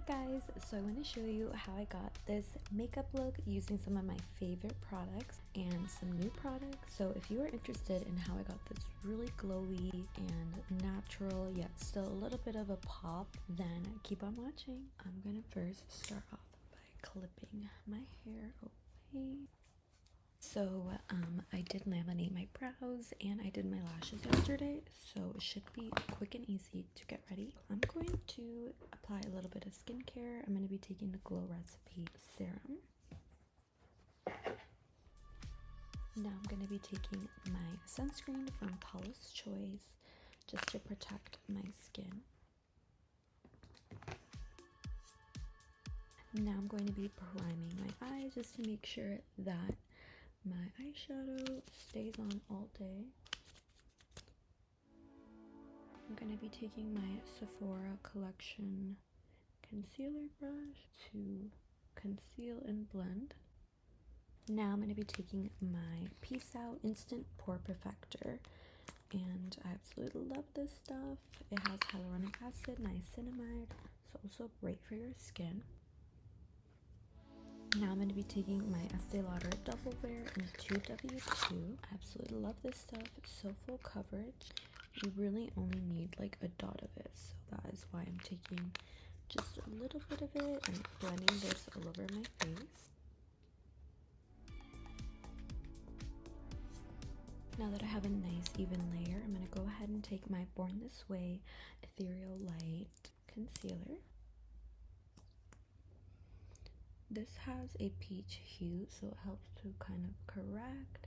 guys, so I want to show you how I got this makeup look using some of my favorite products and some new products. So if you are interested in how I got this really glowy and natural yet still a little bit of a pop, then keep on watching. I'm gonna first start off by clipping my hair away. So I did laminate my brows and I did my lashes yesterday, so it should be quick and easy to get ready. I'm going to apply a little bit of skincare. I'm going to be taking the Glow Recipe Serum. Now I'm going to be taking my sunscreen from Paula's Choice just to protect my skin. Now I'm going to be priming my eyes just to make sure that my eyeshadow stays on all day. I'm going to be taking my Sephora Collection concealer brush to conceal and blend. Now I'm going to be taking my Peace Out Instant Pore Perfector, and I absolutely love this stuff. It has hyaluronic acid, niacinamide, so also great for your skin. Now I'm going to be taking my Estee Lauder Double Wear in 2W2. I absolutely love this stuff. It's so full coverage. You really only need like a dot of it, so that is why I'm taking just a little bit of it and blending this all over my face. Now that I have a nice even layer, I'm going to go ahead and take my Born This Way Ethereal Light Concealer. This has a peach hue, so it helps to kind of correct.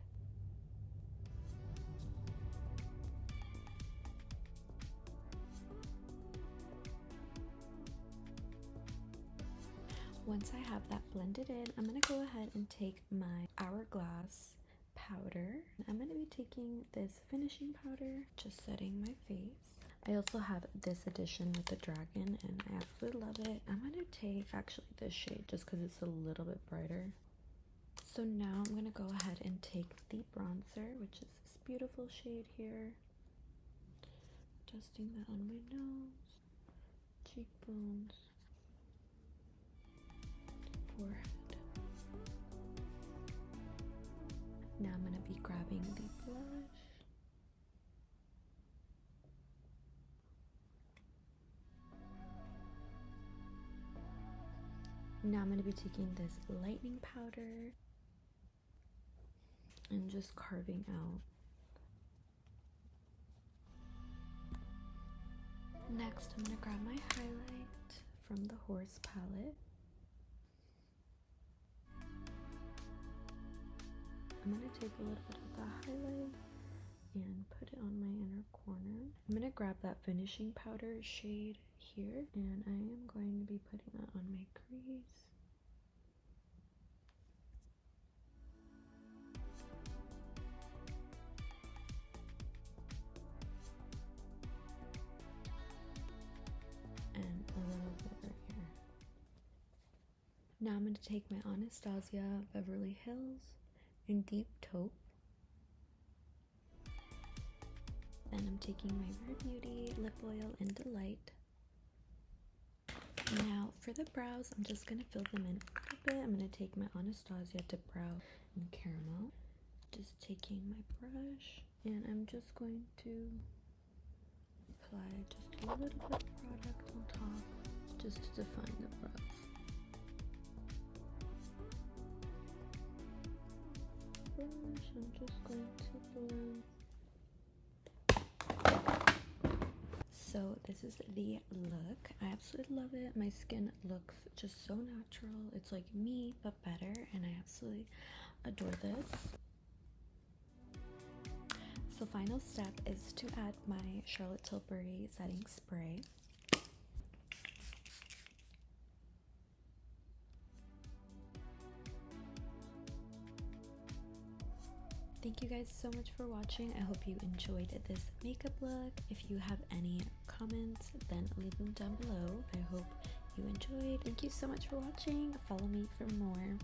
Once I have that blended in, I'm going to go ahead and take my Hourglass powder. I'm going to be taking this finishing powder, just setting my face. I also have this edition with the dragon and I absolutely love it. I'm going to take actually this shade just because it's a little bit brighter. So now I'm going to go ahead and take the bronzer, which is this beautiful shade here. Adjusting that on my nose, cheekbones, forehead. Now I'm going to be grabbing the blush. Now I'm going to be taking this lightening powder and just carving out. Next, I'm going to grab my highlight from the Horse palette. I'm going to take a little bit of the highlight and put it on my inner corner. I'm going to grab that finishing powder shade here and I am going to be putting that on my crease. And a little bit right here. Now I'm going to take my Anastasia Beverly Hills in Deep Taupe. Then I'm taking my Rare Beauty Lip Oil in Delight. Now for the brows, I'm just going to fill them in a little bit. I'm going to take my Anastasia Dip Brow in Caramel. Just taking my brush and I'm just going to apply just a little bit of product on top just to define the brows. Brush, I'm just going to blend. So this is the look. I absolutely love it. My skin looks just so natural. It's like me but better, and I absolutely adore this. So final step is to add my Charlotte Tilbury setting spray. Thank you guys so much for watching. I hope you enjoyed this makeup look. If you have any comments, then leave them down below. I hope you enjoyed. Thank you so much for watching. Follow me for more.